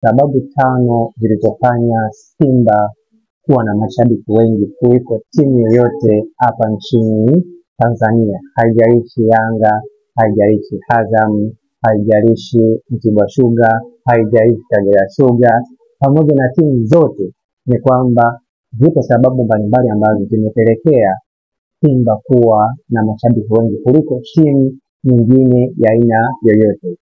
sababu 5 zilizofanya Simba kuwa na mashabiki wengi kuliko timu yoyote hapa nchini Tanzania. Haijalishi Yanga, haijalishi Azam, haijalishi Mtibwa Sugar, haijalishi Kagera Sugar, pamoja na timu zote, ni kwamba zipo sababu mbalimbali ambazo zimepelekea Simba kuwa na mashabiki wengi kuliko timu nyingine ya aina yoyote.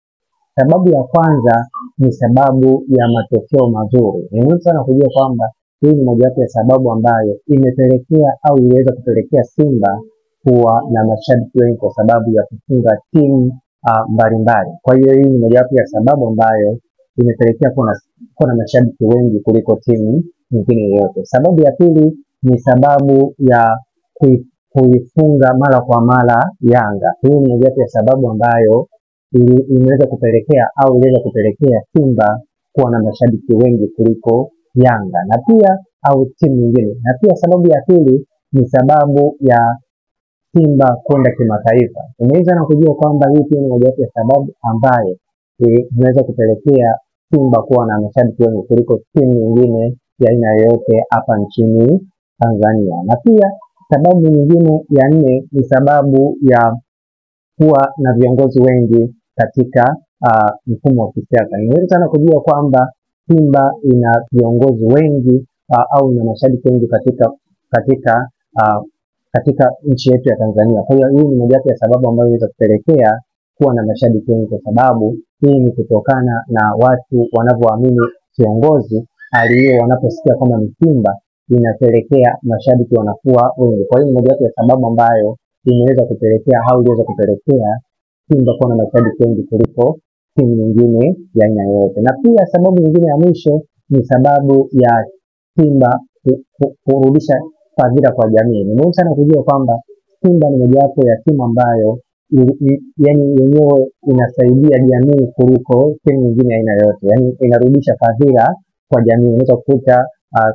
Sababu ya kwanza ni sababu ya matokeo mazuri. Ni muhimu sana kujua kwamba hii ni mojawapo ya sababu ambayo imepelekea au iliweza kupelekea Simba kuwa na mashabiki wengi kwa sababu ya kufunga timu mbalimbali. Kwa hiyo hii ni mojawapo ya sababu ambayo imepelekea kuwa na mashabiki wengi kuliko timu nyingine yoyote. Sababu ya pili ni sababu ya kuifunga mara kwa mara Yanga. Hii ni mojawapo ya sababu ambayo imeweza kupelekea au iliweza kupelekea Simba kuwa na mashabiki wengi kuliko Yanga na pia au timu nyingine. Na pia sababu ya pili ni sababu ya Simba kwenda kimataifa. Unaweza na kujua kwamba hii pia ni mojawapo ya sababu ambayo inaweza kupelekea Simba kuwa na mashabiki wengi kuliko timu nyingine ya aina yoyote hapa nchini Tanzania. Na pia sababu nyingine ya 4 ni sababu ya kuwa na viongozi wengi katika mfumo wa kisiasa. Ni muhimu sana kujua kwamba Simba ina viongozi wengi au ina mashabiki wengi katika nchi yetu ya Tanzania. Kwa hiyo hii ni mojawapo ya sababu ambayo inaweza kupelekea kuwa na mashabiki wengi, kwa sababu hii ni kutokana na watu wanavyoamini kiongozi aliye, wanaposikia kama ni Simba inapelekea mashabiki wanakuwa wengi. Kwa hiyo ni mojawapo ya sababu ambayo inaweza kupelekea au iliweza kupelekea Simba kuwa na mashabiki wengi kuliko timu nyingine ya aina yoyote. Na pia sababu nyingine ya mwisho ni sababu ya Simba kurudisha fadhila kwa jamii. Ni muhimu sana kujua kwamba Simba ni mojawapo ya timu ambayo yani yenyewe inasaidia jamii kuliko timu nyingine ya aina yoyote. Yani inarudisha fadhila kwa jamii. Unaweza kukuta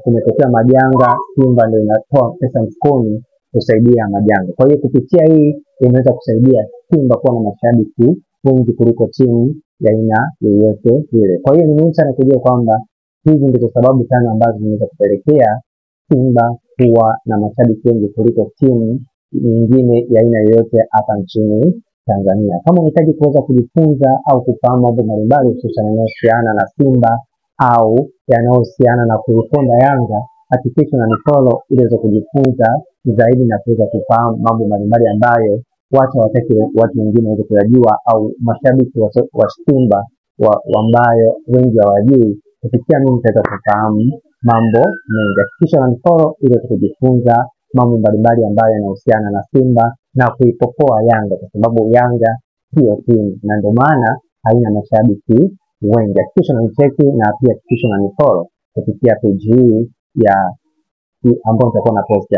kumetokea majanga, Simba ndio inatoa pesa mfukoni kusaidia majanga. Kwa hiyo kupitia hii inaweza kusaidia Simba kuwa na mashabiki wengi kuliko timu ya aina yoyote ile. Kwa hiyo ni muhimu sana kujua kwamba hizi ndizo sababu 5 ambazo zinaweza kupelekea Simba kuwa na mashabiki wengi kuliko timu nyingine ya aina yoyote hapa nchini Tanzania. Kama unahitaji kuweza kujifunza au kufahamu mambo mbalimbali hususan yanayohusiana na Simba au yanayohusiana na kuiponda Yanga, hakikisha unanifollow ili uweze kujifunza zaidi na kuweza kufahamu mambo mbalimbali ambayo watu wengine waweze kujua, au mashabiki wa Simba ambayo wengi hawajui. Kupitia mimi nitaweza kufahamu mambo mengi. Hakikisha unanifollow ili uweze kujifunza mambo mbalimbali ambayo yanahusiana na Simba na kuipopoa Yanga, kwa sababu Yanga sio timu na ndio maana haina mashabiki wengi. Hakikisha unanicheki na pia hakikisha unanifollow kupitia page hii ya ambayo nitakuwa na post.